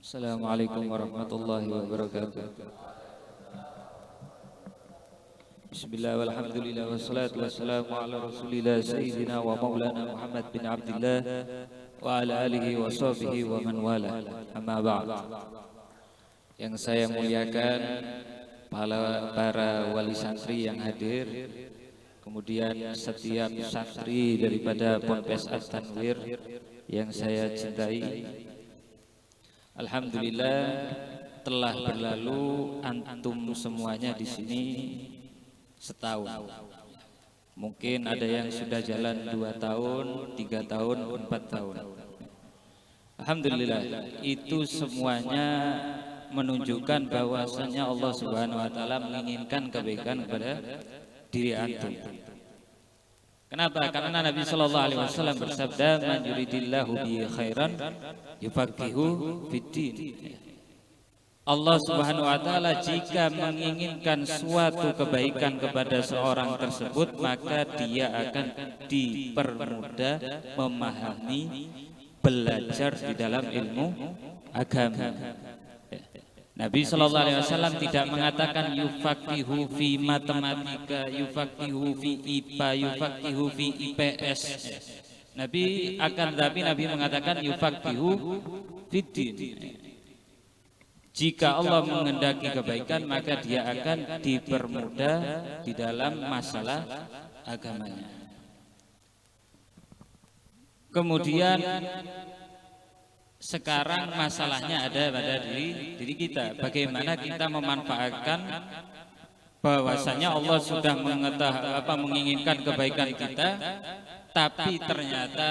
Assalamualaikum warahmatullahi wabarakatuh. Bismillah walhamdulillah wassalatu wassalamu ala rasulillah sayyidina wa maulana Muhammad bin Abdullah wa ala alihi wa sahbihi wa man wala. Amma ba'd. Yang saya muliakan para wali santri yang hadir, kemudian setiap santri daripada Ponpes At-Tanwir yang saya cintai. Alhamdulillah telah berlalu antum semuanya di sini setahun. Mungkin ada yang sudah jalan 2 tahun, 3 tahun, 4 tahun. Alhamdulillah itu semuanya menunjukkan bahwasanya Allah Subhanahu wa taala menginginkan kebaikan kepada diri antum. Kenapa? Karena Nabi Shallallahu Alaihi Wasallam bersabda, "Man yuridillahu bihi khairan yufaqihu fiddin." Allah Subhanahu wa taala jika menginginkan suatu kebaikan kepada seorang tersebut, maka dia akan dipermudah memahami, belajar di dalam ilmu agama. Nabi Shallallahu Alaihi Wasallam tidak mengatakan yufaqihu fi matematika, yufaqihu fi IPA, yufaqihu fi IPS. Nabi mengatakan yufaqihu fiddin. Jika Allah menghendaki kebaikan, maka dia akan dipermudah di dalam masalah agamanya. Kemudian sekarang masalahnya ada pada diri kita. Bagaimana kita memanfaatkan bahwasanya Allah sudah menginginkan kebaikan kita, tapi ternyata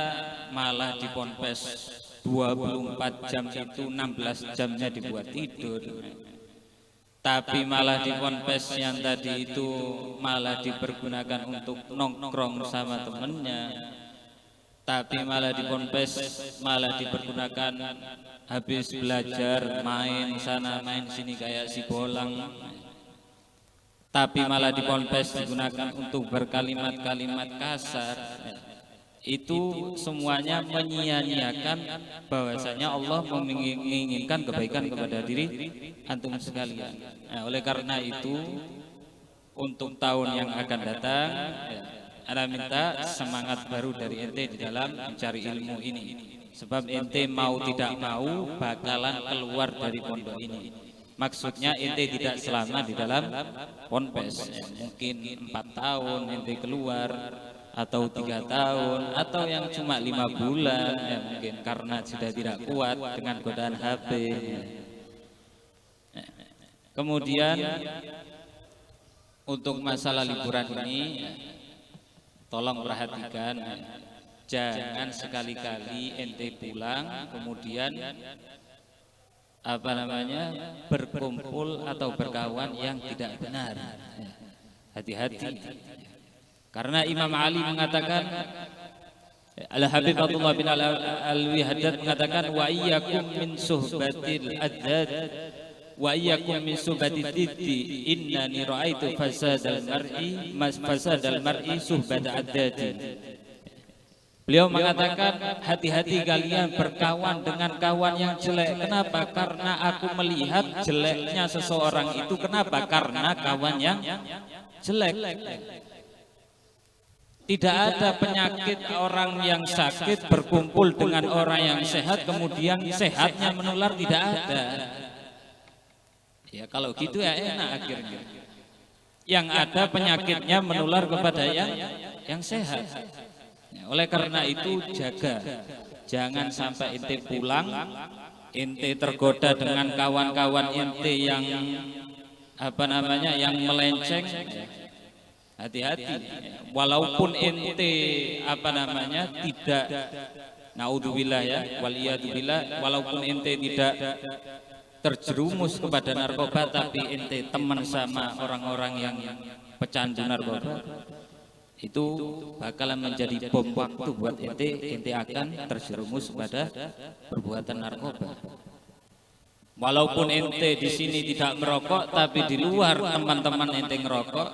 malah di Ponpes 24 jam itu 16 jamnya dibuat tidur. Tapi malah di Ponpes yang tadi itu malah dipergunakan untuk nongkrong sama temennya. Tapi malah di Ponpes malah dipergunakan habis belajar main sana main sini kayak si bolang. Tapi malah di Ponpes digunakan untuk berkalimat-kalimat kasar. Itu semuanya menyia-nyiakan bahwasanya Allah menginginkan kebaikan kepada diri antum sekalian. Nah, oleh karena itu untuk tahun yang akan datang, Ana minta semangat baru dari ente di dalam mencari ilmu ini. Sebab ente mau tidak mau bakalan keluar dari pondok ini. Maksudnya ente tidak selama di dalam Ponpes. Mungkin 4 tahun ente keluar, atau 3 tahun, atau yang cuma 5 bulan ya mungkin karena sudah tidak kuat dengan godaan HP. Kemudian untuk masalah liburan ini, tolong perhatikan, jangan sekali-kali ente pulang kemudian berkumpul atau berkawan yang tidak benar. Hati-hati. Karena Imam Ali mengatakan, Al-Habib Abdullah bin Alwi Haddad mengatakan, wa iyyakum min suhbatil adzad wa iyyakum min suhbatid diddi innani ra'aitu fasadal mar'i suhbat adzati. Beliau mengatakan, hati-hati kalian berkawan dengan kawan yang jelek. Kenapa? Karena aku melihat jeleknya seseorang itu. Kenapa? Karena kawan yang jelek. Tidak ada penyakit orang yang sakit berkumpul dengan orang yang sehat kemudian sehatnya menular, tidak ada. Ya kalau gitu ya enak akhirnya. Yang ada penyakitnya menular kepada yang sehat. Ya, oleh karena itu jaga, jangan sampai ente pulang, ente tergoda dengan kawan-kawan ente yang yang melenceng. Hati-hati, walaupun ente tidak, naudzubillah ya, waliyadzubillah, walaupun ente tidak terjerumus kepada narkoba, tapi ente teman sama orang-orang yang pecandu narkoba, itu bakalan menjadi bom waktu buat ente akan terjerumus pada perbuatan narkoba. Walaupun ente di sini tidak merokok, tapi di luar teman-teman ente ngerokok,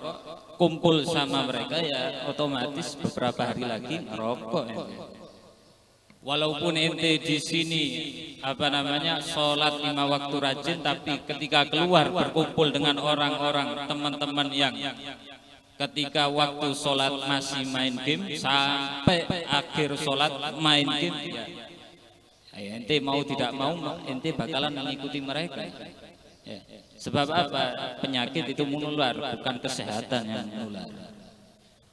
kumpul sama mereka ya otomatis beberapa hari lagi ngerokok ente. Walaupun ente di sini apa namanya sholat 5 waktu rajin, tapi ketika keluar berkumpul dengan orang-orang teman-teman yang ketika waktu sholat masih main game sampai akhir sholat main game, ya, ente mau tidak mau ente bakalan mengikuti mereka. Ya. Sebab apa? Penyakit itu menular, bukan kesehatan yang menular.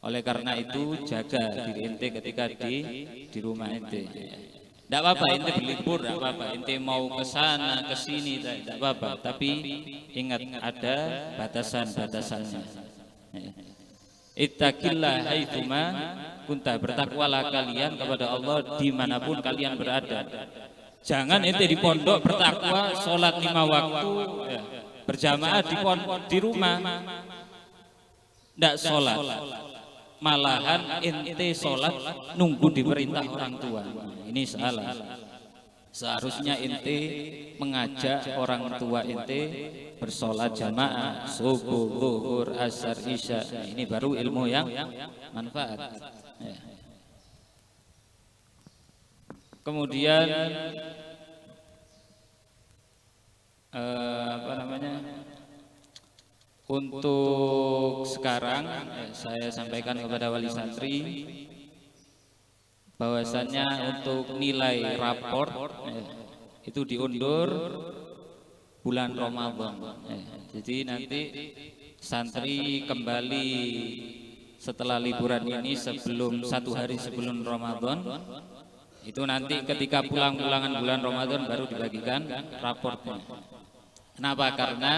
Oleh karena itu jaga diri ente ketika di rumah ente. Tidak apa-apa ente berlibur, tidak apa-apa ente mau ke sana ke sini, tidak apa-apa. Tapi ingat ada batasan-batasannya. Ittaqillah haitsuma kunta, bertakwalah kalian kepada Allah dimanapun kalian berada. Jangan ente di pondok bertakwa sholat 5 waktu ya, berjamaah di rumah tidak sholat, malahan ente sholat nunggu diperintah orang tua. Ini salah. Seharusnya ente mengajak orang tua ente bersolat jamaah subuh, zuhur, asar, isya. Ini baru ilmu yang manfaat. Ya. Kemudian apa namanya? Untuk sekarang saya sampaikan kepada wali santri bahwasannya untuk nilai raport itu diundur bulan Ramadan. Jadi nanti santri kembali setelah liburan ini sebelum 1 hari sebelum Ramadan. Itu nanti ketika pulang-pulangan bulan Ramadan baru dibagikan raportnya. Kenapa? Karena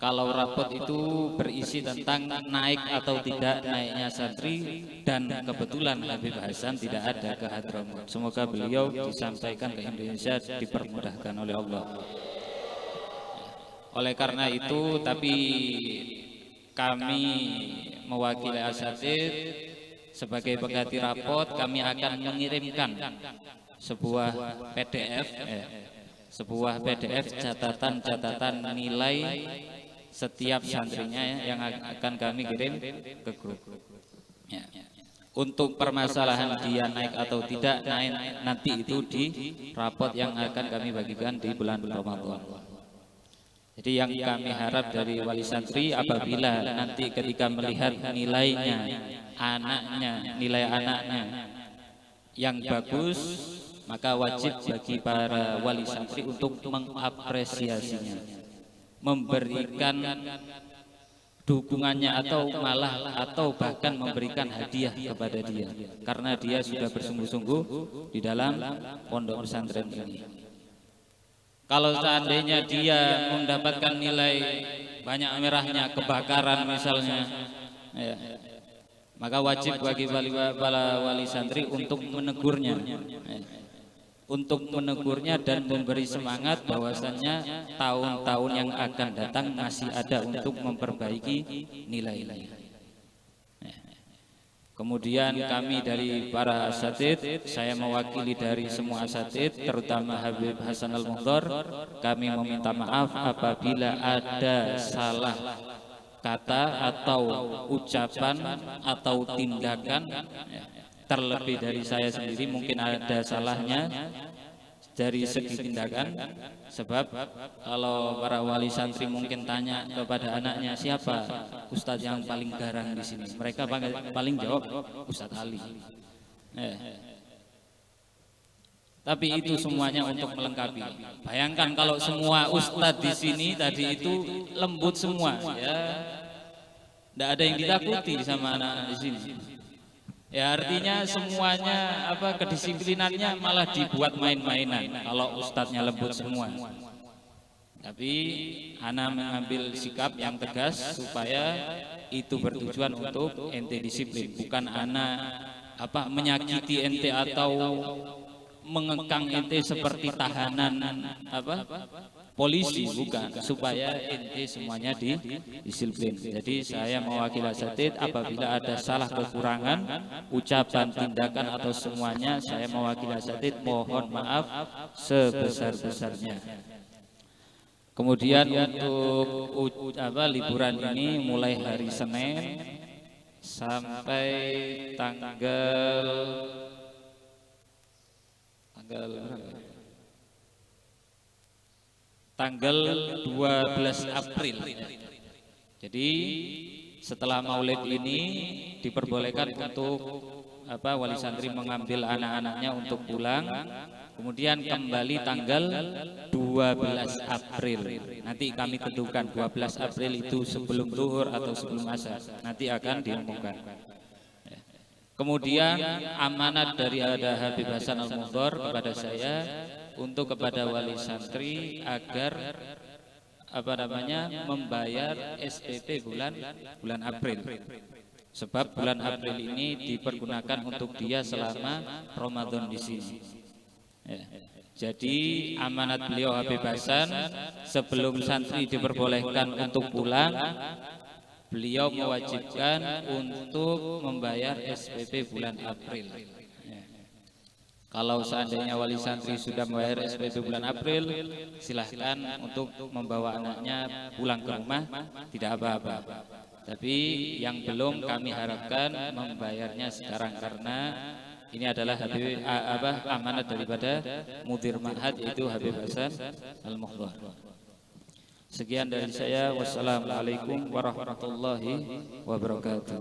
kalau raport itu berisi tentang naik atau tidak naiknya santri, dan kebetulan Habib Hasan tidak ada ke Hadramaut. Semoga beliau disampaikan ke Indonesia dipermudahkan oleh Allah. Oleh karena itu, tapi kami mewakili asatid sebagai pengganti raport, kami akan mengirimkan sebuah PDF catatan nilai setiap santrinya yang akan kami kirim ke grup. Ya. Untuk permasalahan dia naik atau tidak naik nanti itu di raport yang akan kami bagikan di bulan Ramadan. Jadi yang kami harap dari wali santri, apabila nanti ketika melihat nilainya nilai anaknya yang bagus, maka wajib bagi para wali santri untuk mengapresiasinya, memberikan dukungannya atau bahkan memberikan hadiah kepada dia, karena dia sudah bersungguh-sungguh di dalam pondok pesantren ini. Kalau seandainya dia mendapatkan nilai banyak merahnya, kebakaran misalnya, ya, maka wajib bagi wali santri untuk menegurnya, dan memberi semangat bahwasannya tahun-tahun yang akan datang masih ada untuk memperbaiki nilai-nilai. Kemudian kami dari para asatid, saya mewakili dari semua asatid, terutama Habib Hasan Al-Muhdhar, kami meminta maaf apabila ada salah kata atau ucapan atau tindakan, terlebih dari saya sendiri mungkin ada salahnya dari segi tindakan. Sebab kalau para wali santri mungkin tanya kepada anaknya, siapa ustadz yang paling garang di sini, mereka paling jawab Ustadz Ali. Tapi itu semuanya untuk melengkapi. Bayangkan kalau semua ustadz di sini tadi itu lembut semua, ya, tidak ada yang ditakuti sama anak-anak di sini. Ya, artinya semuanya kedisiplinannya malah dibuat main-mainan kalau ustadznya lembut semua. Tapi ana mengambil sikap yang tegas supaya itu bertujuan untuk ente disiplin, bukan ana menyakiti ente atau mengekang ente seperti tahanan polisi, bukan, supaya ente semuanya disiplin. Jadi saya mewakili asatid, apabila ada salah kekurangan ucapan, tindakan atau semuanya, saya mewakili asatid mohon maaf sebesar-besarnya. Kemudian untuk liburan ini mulai hari Senin sampai tanggal tanggal 12 April. Jadi setelah Maulid ini diperbolehkan untuk wali santri mengambil anak-anaknya untuk pulang, kemudian kembali tanggal 12 April. Nanti kami tentukan 12 April itu sebelum zuhur atau sebelum asar, nanti akan diumumkan. Kemudian amanat dari Habib Hasan Al-Mundhor kepada saya untuk kepada wali santri agar membayar SPP bulan April. Sebab bulan April ini dipergunakan untuk dia selama Ramadan di sini. Ya. Jadi amanat beliau Habib Hasan, sebelum santri diperbolehkan untuk pulang, beliau mewajibkan untuk membayar SPP bulan April. Ya. Kalau seandainya wali santri sudah membayar SPP bulan April, silahkan untuk membawa anaknya pulang ke rumah, tidak apa-apa. Tapi yang belum kami harapkan membayarnya sekarang, karena ini adalah amanat daripada mudir ma'had, yaitu Habib Hasan Al-Mundhor. Sekian dari saya. Wassalamualaikum warahmatullahi wabarakatuh.